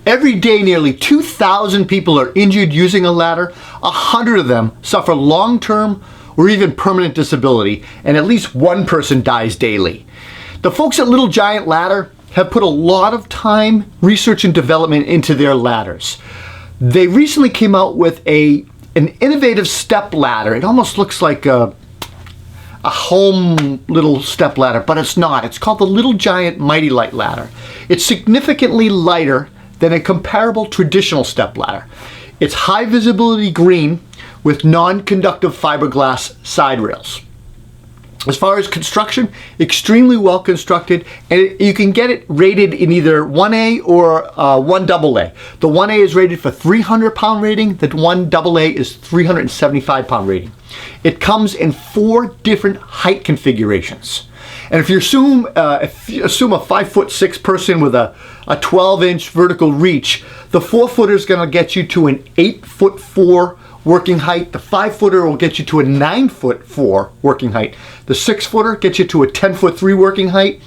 Every day, nearly 2,000 people are injured using a ladder. 100 of them suffer long-term or even permanent disability, and at least one person dies daily. The folks at Little Giant Ladder have put a lot of time, research, and development into their ladders. They recently came out with an innovative step ladder. It almost looks like a home little step ladder, but it's not. It's called the Little Giant MightyLite ladder. It's significantly lighter than a comparable traditional step ladder. It's high visibility green with non-conductive fiberglass side rails. As far as construction, extremely well constructed, and you can get it rated in either 1A or 1AA. The 1A is rated for 300-pound rating, the 1AA is 375-pound rating. It comes in 4 different height configurations. And if you assume a 5'6" person with a 12-inch vertical reach, the 4-footer is going to get you to an 8'4" working height. The 5-footer will get you to a 9'4" working height. The 6-footer gets you to a 10'3" working height,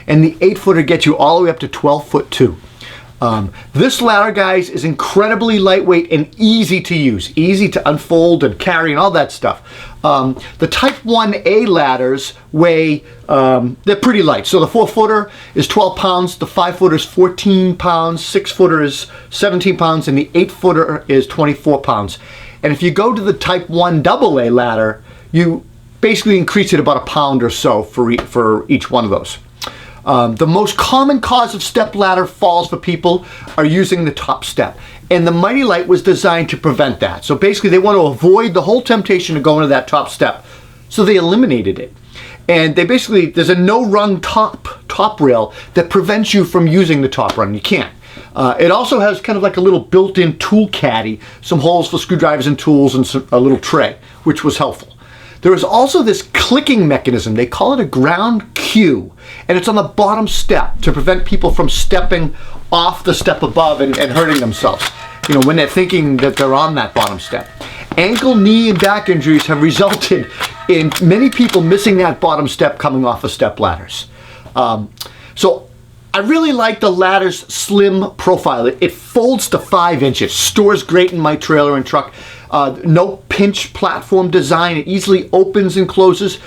and the 8-footer gets you all the way up to 12'2". This ladder, guys, is incredibly lightweight and easy to use, easy to unfold and carry and all that stuff. The Type 1A ladders weigh, they're pretty light. So the 4-footer is 12 pounds, the 5-footer is 14 pounds, 6-footer is 17 pounds, and the 8-footer is 24 pounds. And if you go to the Type 1AA ladder, you basically increase it about a pound or so for each one of those. The most common cause of step ladder falls for people are using the top step. And the MightyLite was designed to prevent that. So basically they want to avoid the whole temptation to go into that top step. So they eliminated it. And they basically, there's a no-rung top rail that prevents you from using the top rung. You can't. It also has kind of like a little built-in tool caddy, some holes for screwdrivers and tools, and a little tray, which was helpful. There is also this clicking mechanism. They call it a ground cue, and it's on the bottom step to prevent people from stepping off the step above and hurting themselves, you know, when they're thinking that they're on that bottom step. Ankle, knee, and back injuries have resulted in many people missing that bottom step coming off of step ladders. So I really like the ladder's slim profile. It folds to 5 inches, stores great in my trailer and truck. No pinch platform design. It easily opens and closes.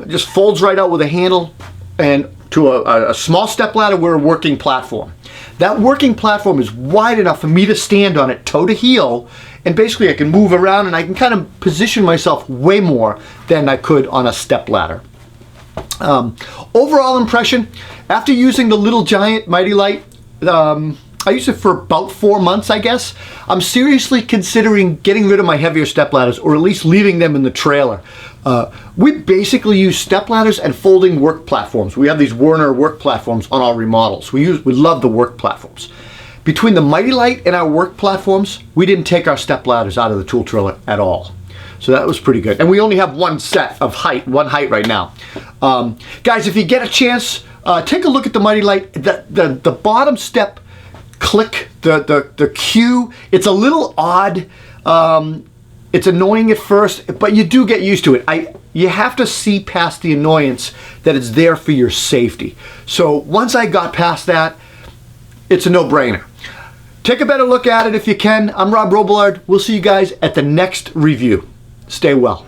Just folds right out with a handle, and to a small step ladder, we're a working platform. That working platform is wide enough for me to stand on it toe to heel, and basically I can move around and I can kind of position myself way more than I could on a step ladder. Overall impression, after using the Little Giant MightyLite, I used it for about 4 months, I guess. I'm seriously considering getting rid of my heavier step ladders, or at least leaving them in the trailer. We basically use step ladders and folding work platforms. We have these Werner work platforms on our remodels. We love the work platforms. Between the MightyLite and our work platforms, we didn't take our step ladders out of the tool trailer at all. So that was pretty good. And we only have one set of one height right now. Guys, if you get a chance, take a look at the MightyLite. The bottom step click, the cue, it's a little odd. It's annoying at first, but you do get used to it. You have to see past the annoyance that it's there for your safety. So once I got past that, it's a no-brainer. Take a better look at it if you can. I'm Rob Robillard. We'll see you guys at the next review. Stay well.